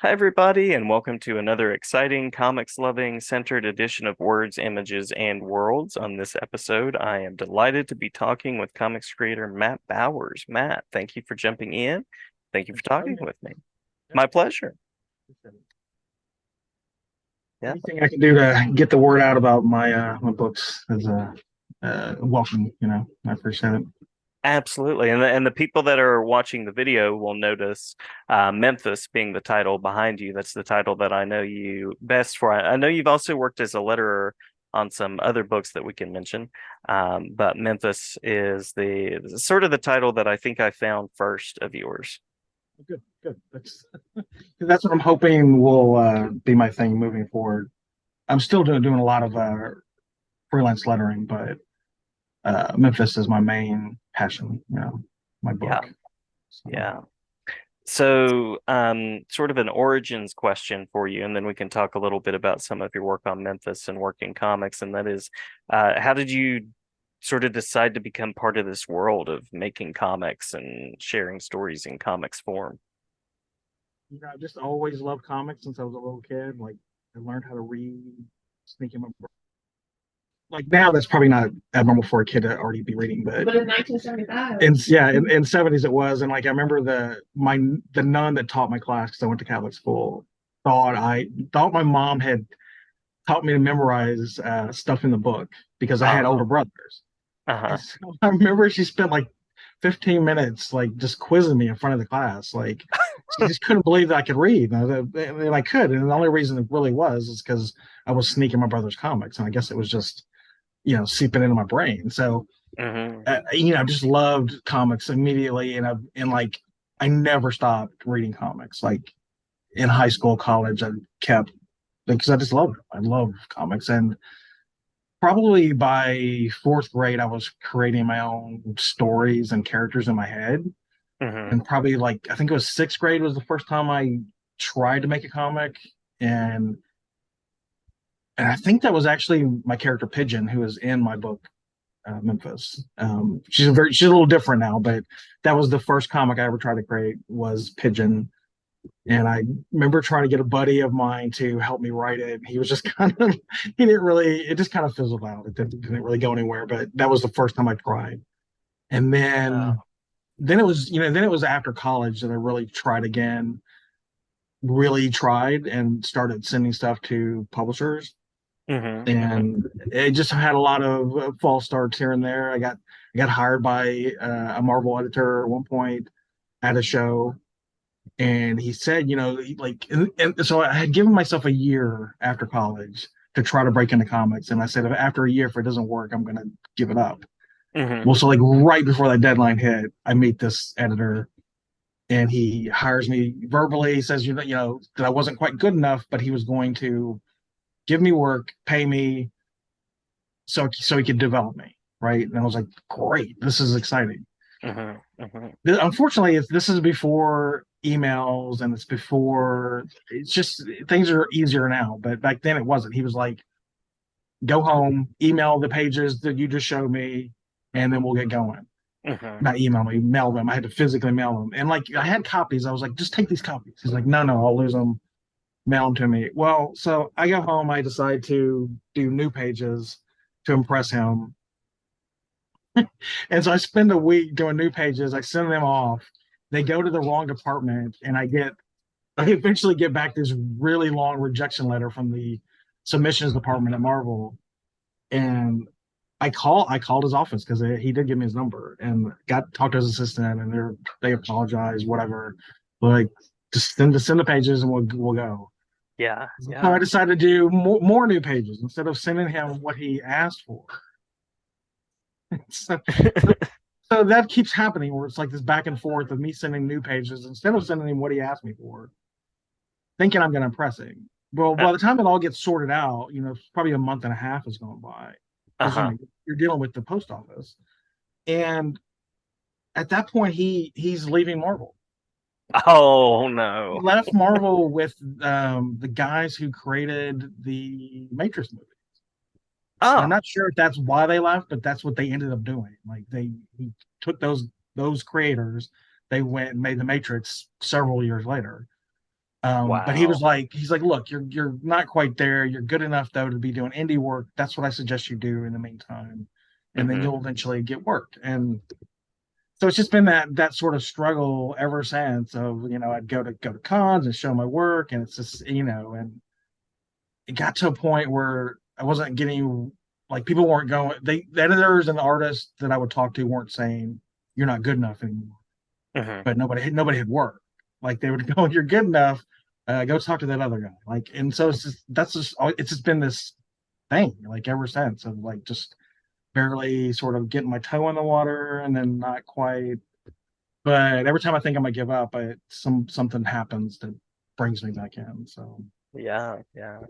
Hi, everybody, and welcome to another exciting comics loving centered edition of Words, Images, and Worlds. On this episode, I am delighted to be talking with comics creator Matt Bowers. Matt, thank you for jumping in. Thank you for Oh, talking yeah. with me. Yeah. My pleasure. Yeah, Anything I can do to get the word out about my books is welcome. I appreciate it. absolutely. And the people that are watching the video will notice Memphis being the title behind you. That's the title that I know you best for. I know you've also worked as a letterer on some other books that we can mention. But Memphis is the sort of the title that I think I found first of yours. Good, good. That's what I'm hoping will be my thing moving forward. I'm still doing a lot of freelance lettering, but Memphis is my main passion. My Yeah, book. So, yeah. So, sort of an origins question for you, and then we can talk a little bit about some of your work on Memphis and working comics. And that is, how did you sort of decide to become part of this world of making comics and sharing stories in comics form? I just always loved comics since I was a little kid. Like I learned how to read, sneaking my like now that's probably not abnormal for a kid to already be reading, but in 1975, in 70s it was. And like I remember the nun that taught my class, because I went to Catholic school, thought my mom had taught me to memorize stuff in the book because I had older Oh, brothers. uh-huh. And so I remember she spent like 15 minutes like just quizzing me in front of the class. Like she just couldn't believe that I could read. And I could. And the only reason it really was is because I was sneaking my brother's comics. And I guess it was just seeping into my brain. So Hmm. I just loved comics immediately, and like I never stopped reading comics. Like in high school, college, I kept because I just love it. I love comics, and probably by fourth grade, I was creating my own stories and characters in my head. Hmm. And probably like I think it was sixth grade was the first time I tried to make a comic, and I think that was actually my character Pigeon, who is in my book Memphis. She's a little different now, but that was the first comic I ever tried to create was Pigeon. And I remember trying to get a buddy of mine to help me write it. He was just kind of he didn't really it just kind of fizzled out. It didn't really go anywhere. But that was the first time I tried. And Oh. then it was then it was after college that I really tried again, really tried and started sending stuff to publishers, Hmm. Hmm. and it just had a lot of false starts here and there. I got hired by a Marvel editor at one point at a show, and he said, and so I had given myself a year after college to try to break into comics, and I said, after a year, if it doesn't work, I'm gonna give it up. Hmm. Well, so like right before that deadline hit, I meet this editor, and he hires me verbally. He says, that I wasn't quite good enough, but he was going to give me work, pay me, so he could develop me, right? And I was like, great, this is exciting. Hmm. Hmm. Unfortunately, this is before emails, and it's just things are easier now, but back then it wasn't. He was like, go home, email the pages that you just showed me, and then we'll get going. Hmm. Not email me, mail them. I had to physically mail them, and like I had copies. I was like, just take these copies. He's like, no, I'll lose them. Mail them to me. Well, so I go home. I decide to do new pages to impress him. And so I spend a week doing new pages. I send them off. They go to the wrong department, and I eventually get back this really long rejection letter from the submissions department at Marvel. And I called his office because he did give me his number, and got talked to his assistant, and they apologized, whatever. Like just send the pages, and we'll go. Yeah, So I yeah. decided to do more new pages instead of sending him what he asked for. so, so that keeps happening where it's like this back and forth of me sending new pages instead of sending him what he asked me for, thinking I'm going to impress him. Well, by the time it all gets sorted out, probably a month and a half has gone by because Uh-huh. you're dealing with the post office, and at that point he's leaving Marvel. Oh He no. left Marvel with the guys who created the Matrix movie. And I'm Oh. not sure if that's why they left, but that's what they ended up doing. Like he took those creators, they went and made the Matrix several years later. But he was Wow. like, he's like, look, you're not quite there. You're good enough though to be doing indie work. That's what I suggest you do in the meantime, and then Hmm. you'll eventually get work. And so it's just been that sort of struggle ever since. Of I'd go to cons and show my work, and it's just and it got to a point where I wasn't getting like people weren't going. The editors and the artists that I would talk to weren't saying you're not good enough anymore, Hmm. but nobody had work. Like they would go, you're good enough. Go talk to that other guy. Like, and so it's just been this thing like ever since of like just barely sort of getting my toe in the water and then not quite. But every time I think I'm gonna give up, something happens that brings me back in. Yeah, yeah.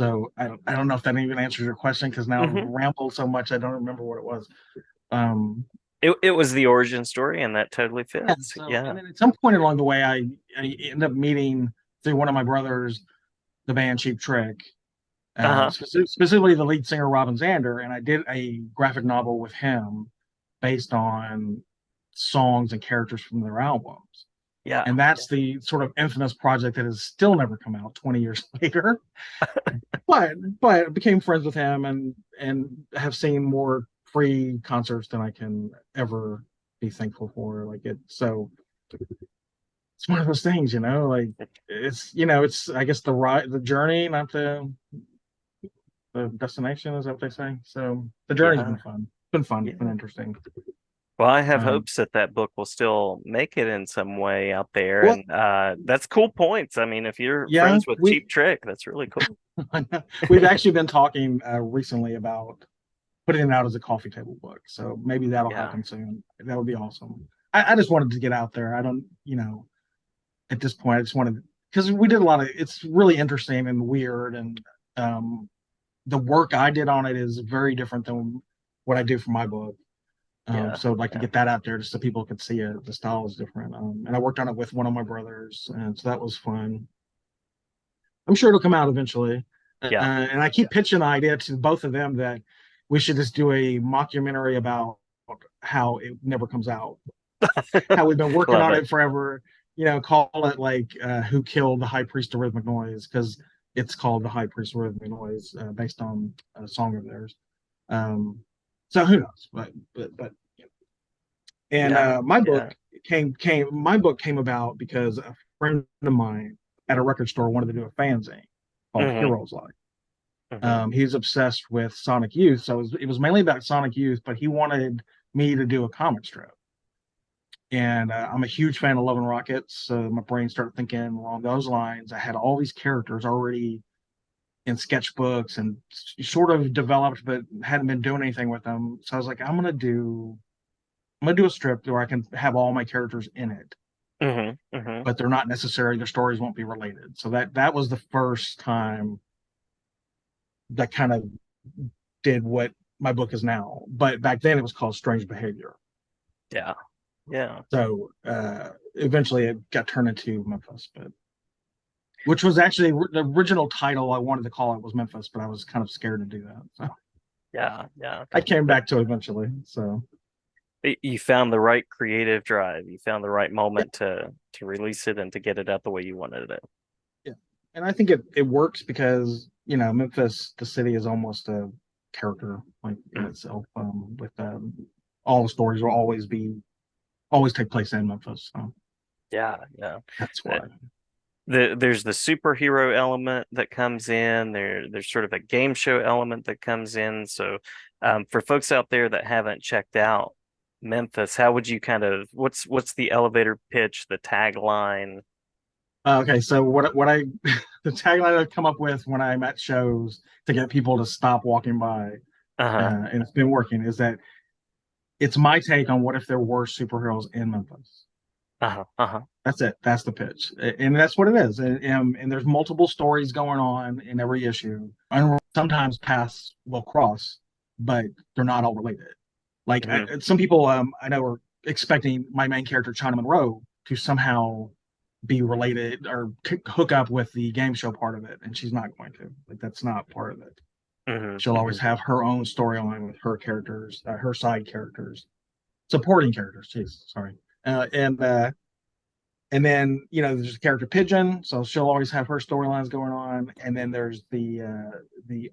I don't know if that even answers your question because now I've Hmm. rambled so much I don't remember what it was. It was the origin story, and that totally Yeah, fits. so and Yeah. then at some point along the way, I ended up meeting through one of my brothers the band Cheap Trick, Uh-huh. specifically the lead singer Robin Zander, and I did a graphic novel with him based on songs and characters from their albums. Yeah. And that's the sort of infamous project that has still never come out 20 years later. But became friends with him and have seen more free concerts than I can ever be thankful for. Like it, so it's one of those things, like it's I guess the journey, not the destination. Is that what they say? So the journey's been Yeah. fun. Been fun. Been Yeah. interesting. Well, I have Um, hopes that that book will still make it in some way out there, well, and that's cool points. I mean, if you're yeah, friends with Cheap Trick, that's really cool. we've actually been talking recently about putting it out as a coffee table book. So maybe that'll Yeah. happen soon. That would be awesome. I just wanted to get out there. I don't, at this point, I just wanted because we did a lot of. It's really interesting and weird, and um, the work I did on it is very different than what I do for my book. Yeah. So I'd like to Yeah. get that out there just so people could see it. The style is different. And I worked on it with one of my brothers, and so that was fun. I'm sure it'll come out eventually. Yeah. And I keep pitching the idea to both of them that we should just do a mockumentary about how it never comes out, how we've been working Love on it. it forever. Call it like Who Killed the High Priest of Rhythmic Noise, because it's called The High Priest of Rhythmic Noise, based on a song of theirs. Um, so who knows? But and Yeah. my book Yeah. came about because a friend of mine at a record store wanted to do a fanzine called Hmm. Heroes Life. Hmm. He's obsessed with Sonic Youth, so it was mainly about Sonic Youth, but he wanted me to do a comic strip. And I'm a huge fan of Love and Rockets, so my brain started thinking along those lines. I had all these characters already in sketchbooks and sort of developed, but hadn't been doing anything with them. So I was like, I'm gonna do a strip where I can have all my characters in it, Hmm. Hmm. but they're not necessary. Their stories won't be related. So that was the first time that kind of did what my book is now. But back then it was called Strange Behavior. Yeah. Yeah. So eventually it got turned into Memphis, but which was actually the original title I wanted to call it was Memphis, but I was kind of scared to do that. So Yeah. Yeah. I came But back to it eventually. So you found the right creative drive. You found the right yeah, moment to release it and to get it out the way you wanted it. yeah. And I think it works because Memphis, the city, is almost a character like in Mm. itself. With all the stories will always take place in Memphis. So Yeah. Yeah. that's Uh, why. there's the superhero element that comes in. There's sort of a game show element that comes in. So for folks out there that haven't checked out Memphis, how would you kind of what's the elevator pitch, the tagline? Okay, so what I the tagline I've come up with when I'm at shows to get people to stop walking by, Uh-huh. and it's been working, is that it's my take on what if there were superheroes in Memphis. Uh-huh. Uh-huh. That's it. That's the pitch, and that's what it is. And there's multiple stories going on in every issue. And sometimes paths will cross, but they're not all related. Like Hmm. some people, I know, are expecting my main character China Monroe to somehow be related or hook up with the game show part of it, and she's not going to. Like that's not part of it. Hmm. She'll always Hmm. have her own storyline with her characters, her side characters, supporting characters. Jeez, sorry, and And then, there's the character Pigeon, so she'll always have her storylines going on. And then there's the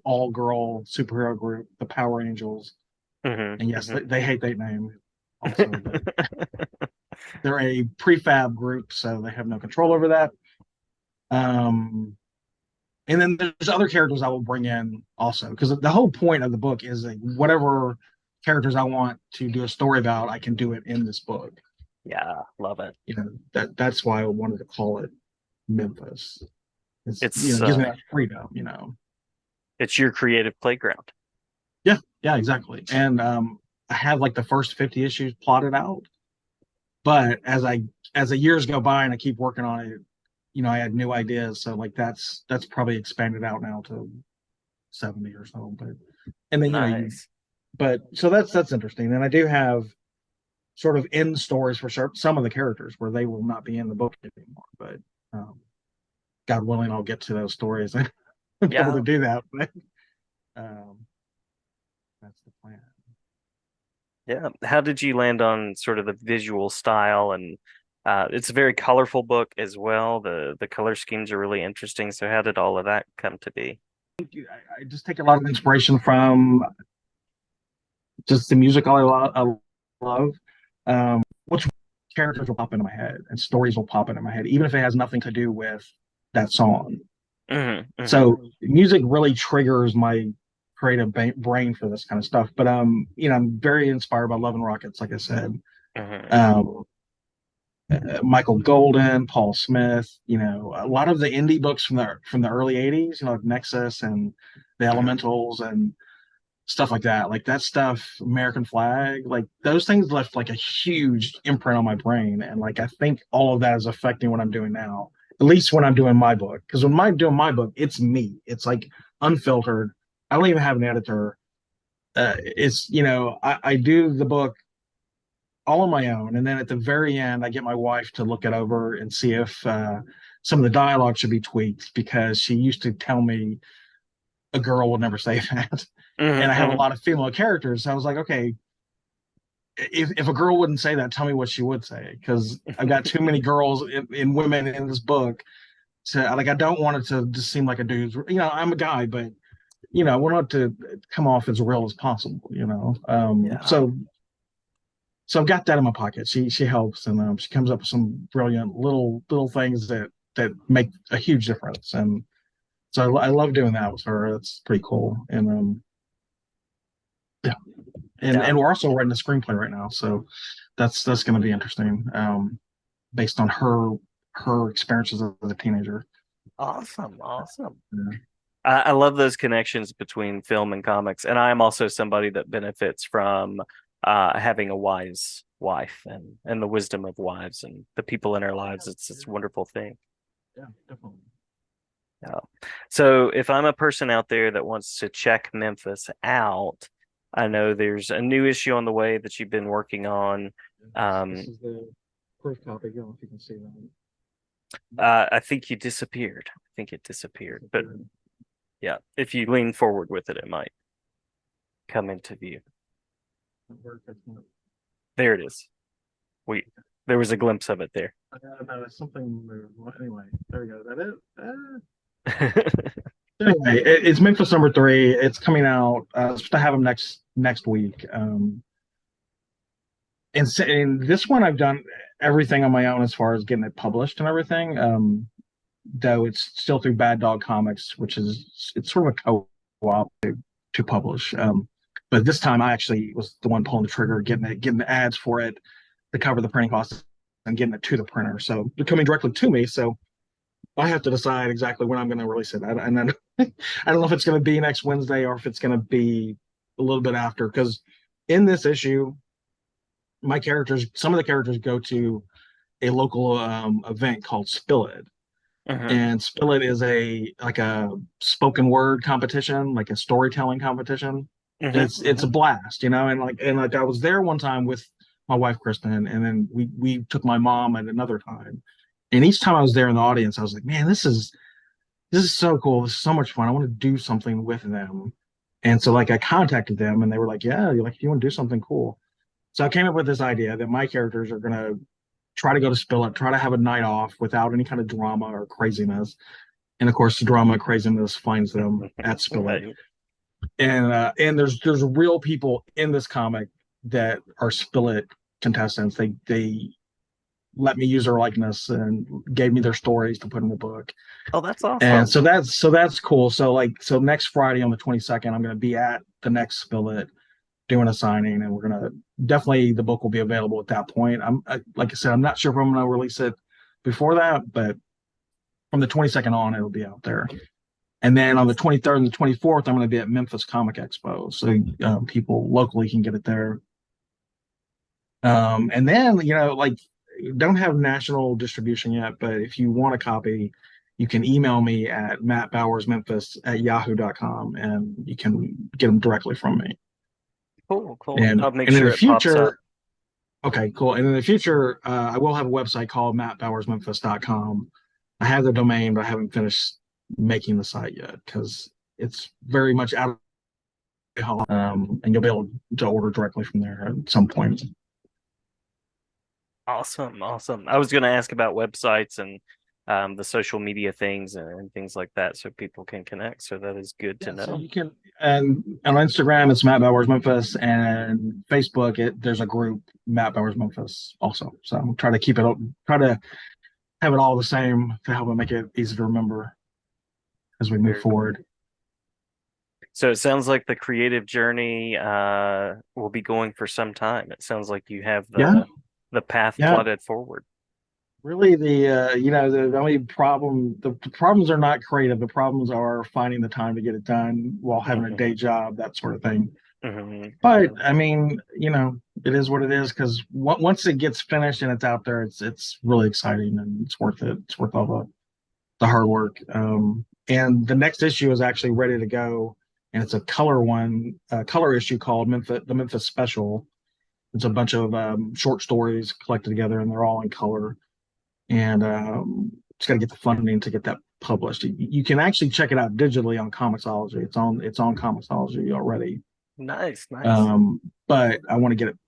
all girl superhero group, the Power Angels. Hmm. And yes, Hmm. they hate that name also, but they're a prefab group, so they have no control over that. Um, and then there's other characters I will bring in also, because the whole point of the book is like whatever characters I want to do a story about, I can do it in this book. Yeah, love it. That's why I wanted to call it Memphis. It's It gives me that freedom. it's your creative playground. Yeah, yeah, exactly. And I have like the first 50 issues plotted out, but as the years go by and I keep working on it, I had new ideas. So like that's probably expanded out now to 70 or so. But and then Nice. but so that's interesting. And I do have sort of end stories for some of the characters where they will not be in the book anymore. But um, God willing, I'll get to those stories and be able to Yeah. do that. But um, that's the plan. Yeah. How did you land on sort of the visual style and it's a very colorful book as well. The color schemes are really interesting. So how did all of that come to be? I just take a lot of inspiration from just the music I love. Which characters will pop into my head and stories will pop into my head, even if it has nothing to do with that song. Hmm. Hmm. So music really triggers my creative brain for this kind of stuff. But I'm very inspired by Love and Rockets, like I said. Hmm. Um, Michael Golden, Paul Smith, a lot of the indie books from the early '80s, like Nexus and the Hmm. Elementals and stuff like that. Like that stuff, American Flag, like those things left like a huge imprint on my brain. And like I think all of that is affecting what I'm doing now, at least when I'm doing my book. Because when I'm doing my book, it's me. It's like unfiltered. I don't even have an editor. I do the book all on my own. And then at the very end, I get my wife to look it over and see if some of the dialogue should be tweaked because she used to tell me a girl would never say that. And I have a Hmm. lot of female characters. So I was like, okay, if a girl wouldn't say that, tell me what she would say. Because I've got too many girls in women in this book. So like, I don't want it to just seem like a dude's, I'm a guy, but I want it to come off as real as possible. Yeah. So I've got that in my pocket. She helps, and she comes up with some brilliant little things that make a huge difference. And so I love doing that with her. That's pretty cool. And yeah, Yeah. and we're also writing a screenplay right now, so that's going to be interesting. Based on her experiences as a teenager. Awesome. Awesome. Yeah. I love those connections between film and comics, and I am also somebody that benefits from having a wise wife and the wisdom of wives and the people in our lives. It's a wonderful thing. Yeah, definitely. Yeah. So if I'm a person out there that wants to check Memphis out, I know there's a new issue on the way that you've been working on. This Um, is the proof copy. I don't know if you can see that. I think you disappeared. I think it disappeared, but yeah, if you lean forward with it, it might come into view. There it is. We There was a glimpse of it there. No, it's something. Well, anyway, there we go. Is that it? Anyway, it's Memphis #3. It's coming out. Supposed to have them next week. And this one I've done everything on my own as far as getting it published and everything. Though it's still through Bad Dog Comics, which is it's sort of a co-op to publish. But this time I actually was the one pulling the trigger, getting the ads for it to cover the printing costs and getting it to the printer. So they're coming directly to me. So I have to decide exactly when I'm going to release it. And then I don't know if it's going to be next Wednesday or if it's going to be a little bit after. Because in this issue, some of the characters go to a local event called Spill It. Hmm. And Spill It is a spoken word competition, like a storytelling competition. And Hmm. it's a blast, and I was there one time with my wife Kristen, and then we took my mom at another time. And each time I was there in the audience, I was like, man, this is so cool. This is so much fun. I want to do something with them. And so like I contacted them and they were like, yeah, you want to do something cool. So I came up with this idea that my characters are gonna try to go to Spill It, try to have a night off without any kind of drama or craziness. And of course, the drama and craziness finds them at Spill It. Right. And there's real people in this comic that are Spill It contestants. They let me use their likeness and gave me their stories to put in the book. Oh, that's And awesome. so that's cool. So next Friday on the 22nd, I'm going to be at the next Spill It doing a signing, and we're going to definitely the book will be available at that point. Like I said, I'm not sure if I'm going to release it before that, but from the 22nd on, it'll be out there. And then on the 23rd and the 24th, I'm going to be at Memphis Comic Expo, so people locally can get it there. And then like don't have national distribution yet, but if you want a copy, you can email me at mattbowersmemphis@yahoo.com, and you can get them directly from me. Cool, cool. And I'll make and in sure the it pops up. future, okay, cool. And in the future, I will have a website called mattbowersmemphis.com. I have the domain, but I haven't finished making the site yet because it's very much out of and you'll be able to order directly from there at some point. Awesome, awesome. I was going to ask about websites and the social media things and things like that so people can connect. So that is good to Yeah, so know. you can, and on Instagram it's Matt Bowers Memphis, and Facebook there's a group Matt Bowers Memphis also. So try to keep it, try to have it all the same to help it make it easy to remember as we move Very cool. forward. So it sounds like the creative journey will be going for some time. It sounds like you have Yeah, the path yeah. plotted forward. Really, the only problem, the problems are not creative. The problems are finding the time to get it done while having a day Hmm. job, that sort of thing. Hmm. But Hmm. I mean, it is what it is because once it gets finished and it's out there, it's really exciting and it's worth it. It's worth all the hard work. And the next issue is actually ready to go, and it's a color one, a color issue called the Memphis Special. It's a bunch of short stories collected together, and they're all in color. And just got to get the funding to get that published. You can actually check it out digitally on Comixology. It's on Comixology already. Nice, nice. Um, but I want to get it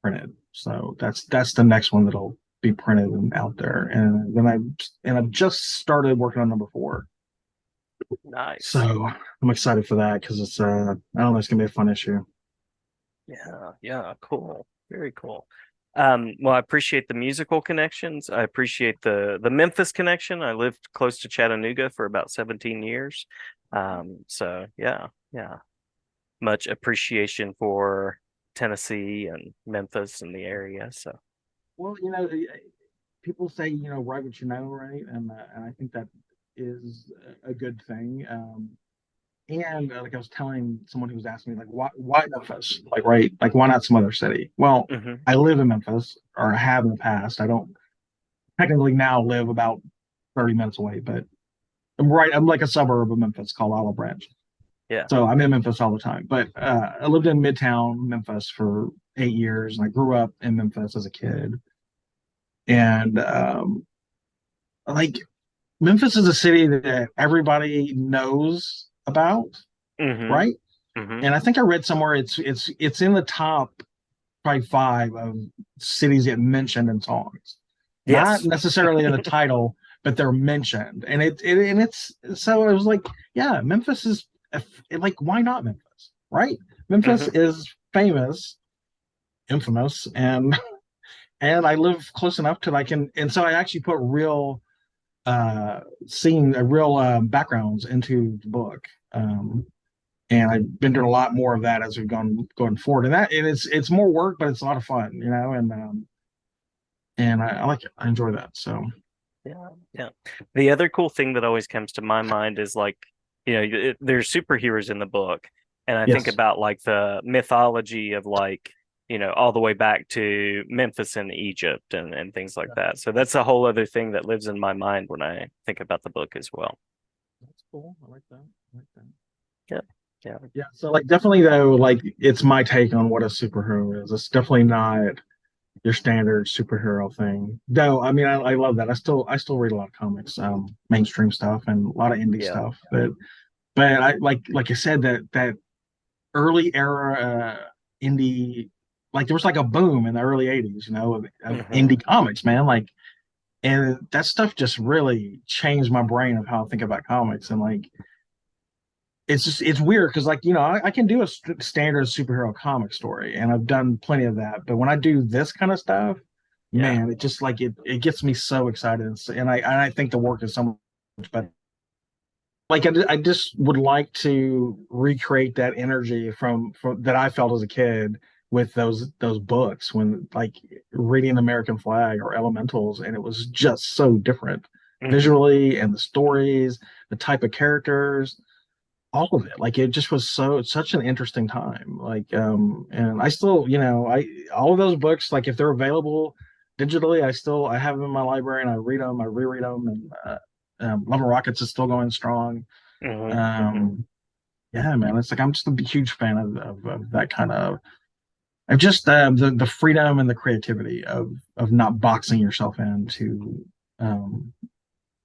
printed, so that's the next one that'll be printed and out there. And I've just started working on number 4, Nice. so I'm excited for that because it's I don't know, it's gonna be a fun issue. Yeah, yeah, cool. Very cool. Well, I appreciate the musical connections. I appreciate the Memphis connection. I lived close to Chattanooga for about 17 years. So yeah, yeah. Much appreciation for Tennessee and Memphis and the area. So Well, people say write what you know, right? And I think that is a good thing. And like I was telling someone who was asking me, like, why Memphis? Like, right? Like, why not some other city? Well, hmm. I live in Memphis, or I have in the past. I don't technically now live about 30 minutes away, but I'm right. I'm like a suburb of Memphis called Olive Branch. Yeah. So I'm in Memphis all the time. But I lived in Midtown Memphis for 8 years, and I grew up in Memphis as a kid. And like Memphis is a city that everybody knows about, Hmm. right? Hmm. And I think I read somewhere it's in the top probably 5 of cities get mentioned in songs, not Yes. necessarily in the title, but they're mentioned. And it's so it was like, yeah, Memphis is like, why not Memphis, right? Memphis Hmm. is famous, infamous, and I live close enough to I can, and so I actually put real seeing real backgrounds into the book. And I've been doing a lot more of that as we've gone going forward. And it's more work, but it's a lot of fun, and I like it. I enjoy that. So Yeah. Yeah. The other cool thing that always comes to my mind is like, there's superheroes in the book, and I think yes, about like the mythology of like, all the way back to Memphis and Egypt and things like that. So that's a whole other thing that lives in my mind when I think about the book as well. that's cool. I like that. I like that. Yeah. Yeah. Yeah. So like definitely though, like it's my take on what a superhero is. It's definitely not your standard superhero thing. Though I mean I love that. I still read a lot of comics, mainstream stuff and a lot of indie Yeah. stuff. But I like I said that early era indie. like there was like a boom in the early 80s, of Hmm. indie comics, man. Like, and that stuff just really changed my brain of how I think about comics. And like, it's weird because like, I can do a standard superhero comic story, and I've done plenty of that. But when I do this kind of stuff, Yeah. man, it just like it gets me so excited. And I think the work is so much better. Like I just would like to recreate that energy from that I felt as a kid with those books when like reading American Flag or Elementals, and it was just so different Hmm. visually, and the stories, the type of characters, all of it. Like it just was such an interesting time. Like and I still, I all of those books, like if they're available digitally, I have them in my library and I read them, I reread them. And Love and Rockets is still going strong. Hmm. Hmm. um yeah, man, it's like I'm just a huge fan of that kind of just the freedom and the creativity of not boxing yourself into um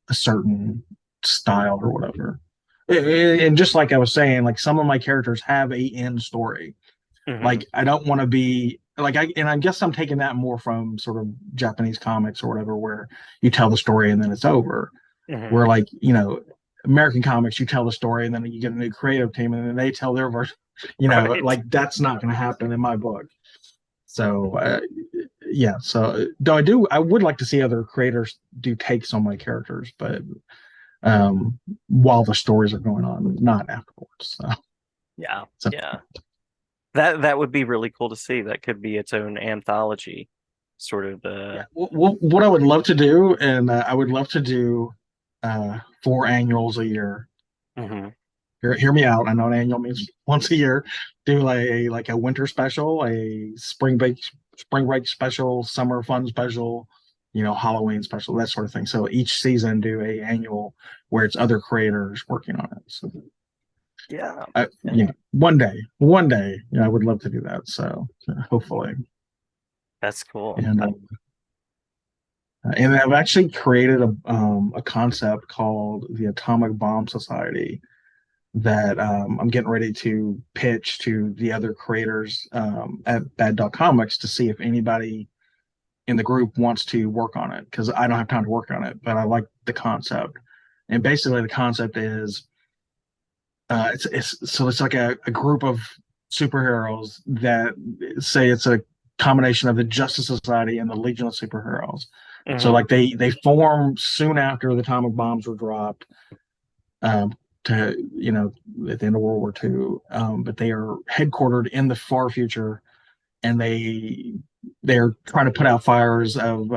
a certain style or whatever. And just like I was saying, like some of my characters have a end story. Hmm. Like I don't want to be like I guess I'm taking that more from sort of Japanese comics or whatever, where you tell the story and then it's over. Hmm. Where like, American comics, you tell the story and then you get a new creative team and then they tell their version. Right. Like that's not going to happen in my book. So yeah, so though I would like to see other creators do takes on my characters, but while the stories are going on, not afterwards. Yeah. So Yeah. That would be really cool to see. That could be its own anthology, sort of. yeah, what I would love to do, and I would love to do 4 annuals a year. Hmm. Hear me out. I know an annual means once a year. Do like a winter special, a spring break special, summer fun special, Halloween special, that sort of thing. So each season do a annual where it's other creators working on it. So Yeah. Yeah. one day, I would love to do that. So hopefully, That's cool. and I've actually created a concept called the Atomic Bomb Society that I'm getting ready to pitch to the other creators at Bad Dog Comics to see if anybody in the group wants to work on it, because I don't have time to work on it, but I like the concept. And basically, the concept is it's like a group of superheroes that say it's a combination of the Justice Society and the Legion of Superheroes. So Hmm. like they form soon after the atomic bombs were dropped, um, to at the end of World War II, but they are headquartered in the far future, and they're trying to put out fires of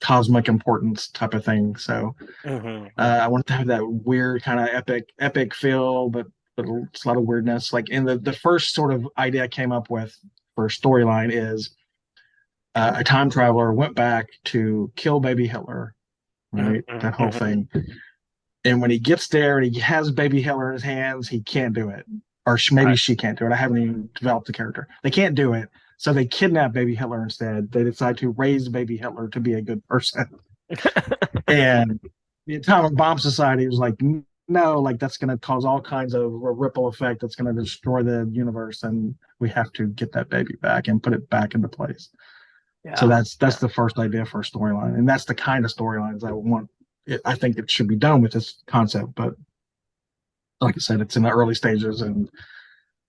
cosmic importance type of thing. So Hmm. I wanted to have that weird kind of epic feel, but it's a lot of weirdness. Like in the first sort of idea I came up with for a storyline is a time traveler went back to kill baby Hitler, right? That whole Hmm. thing. And when he gets there and he has baby Hitler in his hands, he can't do it. Or maybe Right. she can't do it. I haven't even developed the character. They can't do it. So they kidnap baby Hitler instead. They decide to raise baby Hitler to be a good person. And the Atomic Bomb Society was like, no, like that's going to cause all kinds of a ripple effect that's going to destroy the universe. And we have to get that baby back and put it back into place. So Yeah. that's Yeah. the first idea for a storyline. And that's the kind of storylines I want. I think it should be done with this concept, but like I said, it's in the early stages, and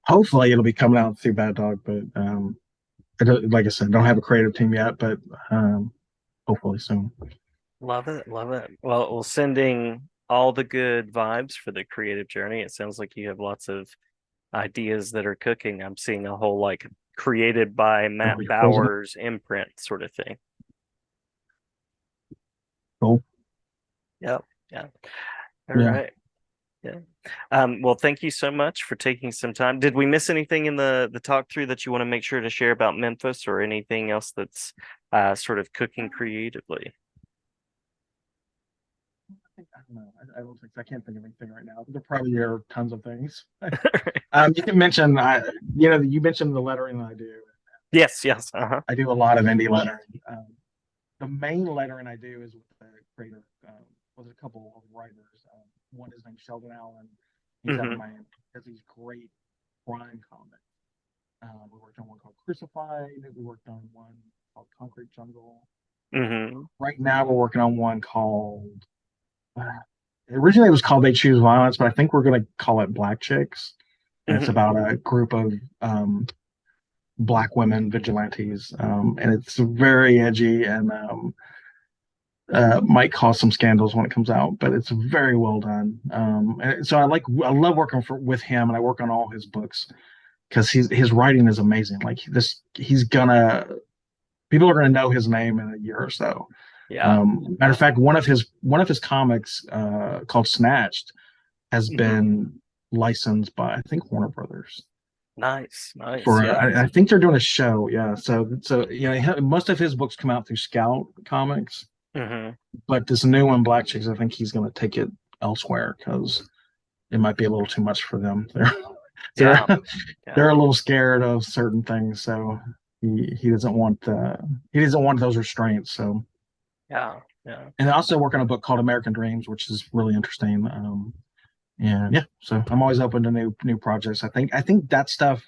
hopefully it'll be coming out through Bad Dog. But like I said, don't have a creative team yet, but hopefully soon. Love it. Love it. Well, sending all the good vibes for the creative journey. It sounds like you have lots of ideas that are cooking. I'm seeing a whole like created by Oh, Matt you're closing it. Bowers imprint sort of thing. Cool. Yep. Yeah. All Yeah. right. Yeah. Well, thank you so much for taking some time. Did we miss anything in the talk through that you want to make sure to share about Memphis or anything else that's sort of cooking creatively? I don't know. I don't think I can't think of anything right now. There probably are tons of things. You can mention, you mentioned the lettering that I do. Yes, yes. Uh-huh. I do a lot of indie lettering. The main lettering I do is with the creator, with a couple of writers. One is named Sheldon Allen. He's out of Hmm. Miami because he's great crime comics. We worked on one called Crucified. We worked on one called Concrete Jungle. Mm-hmm. Right now, we're working on one called. Uh, Originally, it was called They Choose Violence, but I think we're going to call it Black Chicks. And it's Mm-hmm. about a group of black women vigilantes, and it's very edgy and might cause some scandals when it comes out, but it's very well done. And so I love working with him, and I work on all his books because his writing is amazing. Like this, he's gonna people are gonna know his name in a year or so. Yeah. Matter of fact, one of his comics called Snatched has Mm-hmm. been licensed by I think Warner Brothers Nice. Nice. for Yeah. I think they're doing a show. Yeah, so most of his books come out through Scout Comics, Mm-hmm. but this new one, Black Chicks, I think he's going to take it elsewhere because it might be a little too much for them. They're Yeah. they're Yeah. a little scared of certain things, so he doesn't want those restraints. So, Yeah. Yeah. and I also work on a book called American Dreams, which is really interesting. And yeah, so I'm always open to new projects. I think that stuff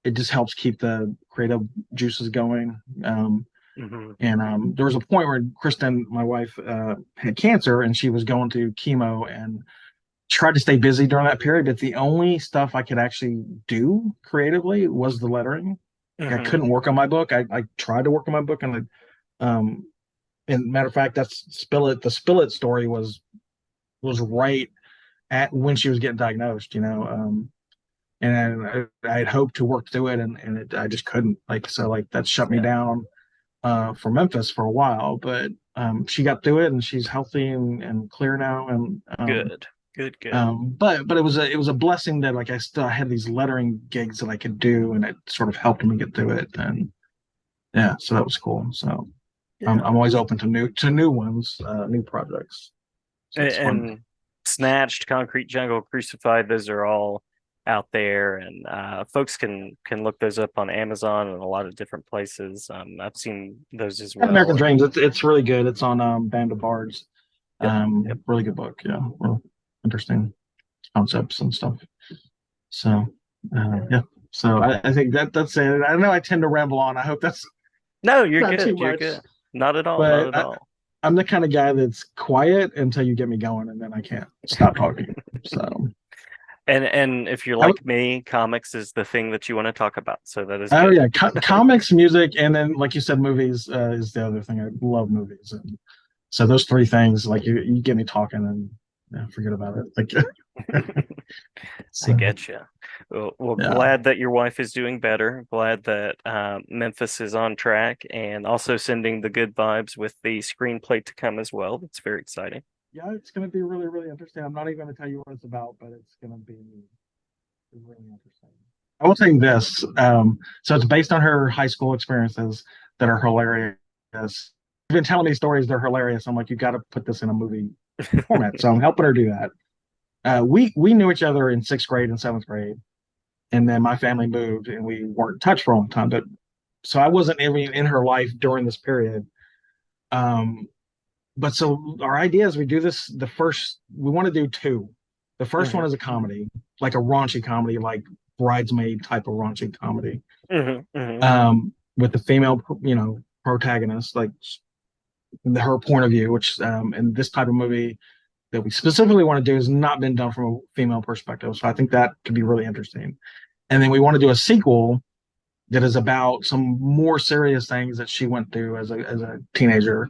it just helps keep the creative juices going. Mm-hmm. And there was a point where Kristen, my wife, had cancer, and she was going through chemo and tried to stay busy during that period. But the only stuff I could actually do creatively was the lettering. I Mm-hmm. couldn't work on my book. I tried to work on my book, um, and matter of fact, that's Spill It. The Spill It story was right at when she was getting diagnosed. And I had hoped to work through it, and I just couldn't. Like that shut me Yeah. down for Memphis for a while, but she got through it and she's healthy and clear now. And Good. Good. Good. but it was a blessing that like I still had these lettering gigs that I could do, and it sort of helped me get through it. And yeah, so that was cool. So Yeah. I'm always open to new ones, new projects. So it's fun. And Snatched, Concrete Jungle, Crucified, those are all out there, and folks can look those up on Amazon and a lot of different places. I've seen those as American well. And Dreams, it's really good. It's on Band of Bards. yep, yep, Really good book. Yeah, well, interesting concepts and stuff. So, yeah. yeah. So I think that's it. I know I tend to ramble on. I hope that's No, you're not too good. You're much, good. Not at all. Not but at all. I'm the kind of guy that's quiet until you get me going, and then I can't stop talking. So, And if you're I, like me, comics is the thing that you want to talk about. So that is oh good. yeah, comics, music, and then like you said, movies is the other thing. I love movies, and so those three things, like you get me talking, and yeah, forget about it. Like, I so get you. Well, yeah. glad that your wife is doing better. Glad that Memphis is on track, and also sending the good vibes with the screenplay to come as well. That's very exciting. Yeah, it's going to be really, really interesting. I'm not even going to tell you what it's about, but it's going to be really interesting. I will tell you this. So it's based on her high school experiences that are hilarious. She's been telling me stories that are hilarious. I'm like, you got to put this in a movie format. So I'm helping her do that. We knew each other in sixth grade and seventh grade, and then my family moved, and we weren't in touch for a long time. But so I wasn't even in her life during this period. Um, but so our idea is we do this. We want to do two. The first one Hmm. is a comedy, like a raunchy comedy, like bridesmaid type of raunchy comedy, Hmm. Hmm. with the female, protagonist, like her point of view. Which in this type of movie that we specifically want to do has not been done from a female perspective. So I think that could be really interesting. And then we want to do a sequel that is about some more serious things that she went through as a teenager,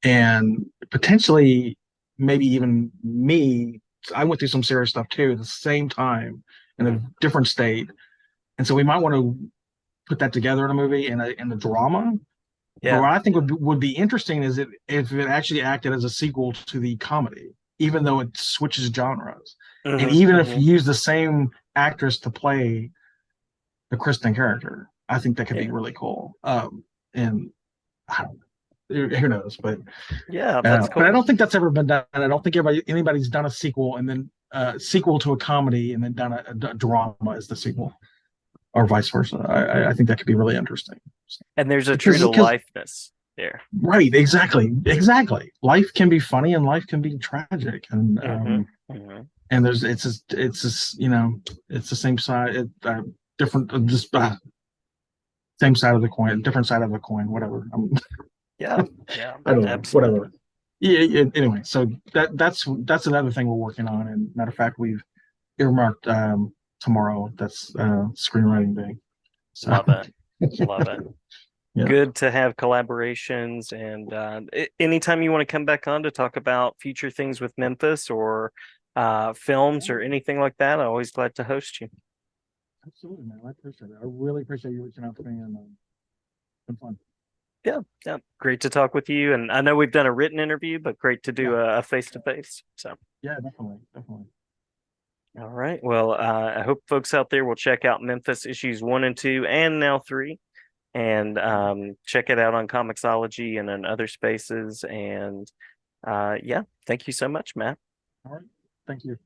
and potentially maybe even me. I went through some serious stuff too at the same time in a Hmm. different state, and so we might want to put that together in a movie in a drama. But Yeah. what I think would be interesting is if it actually acted as a sequel to the comedy, even though it switches genres, and Hmm. even if Hmm. you use the same actress to play the Kristen character, I think that could be Yeah. really cool. And I don't who knows, but Yeah, that's but I cool. don't think that's ever been done. I don't think anybody's done a sequel and then sequel to a comedy and then done a drama as the sequel, or vice versa. I think that could be really interesting. And there's a true Because to because lifeness there. right, exactly. Life can be funny and life can be tragic, and Hmm. Hmm. and there's it's the same side. different, just same side of the coin, different side of the coin, whatever. Yeah, yeah, I don't know, absolutely. whatever. Yeah, yeah. Anyway, so that's another thing we're working on. And matter of fact, we've earmarked tomorrow. That's screenwriting day. So Love it. Love it. yeah. Good to have collaborations. And anytime you want to come back on to talk about future things with Memphis or films or anything like that, I'm always glad to host you. Absolutely, man. I appreciate it. I really appreciate you reaching out to me, and it's been fun. Yeah, yeah. Great to talk with you. And I know we've done a written interview, but great to Yeah, do a face to face. So, yeah, definitely, definitely. all right. Well, I hope folks out there will check out Memphis issues 1 and 2 and now 3 and check it out on Comixology and in other spaces. And yeah, thank you so much, Matt. All right. Thank you.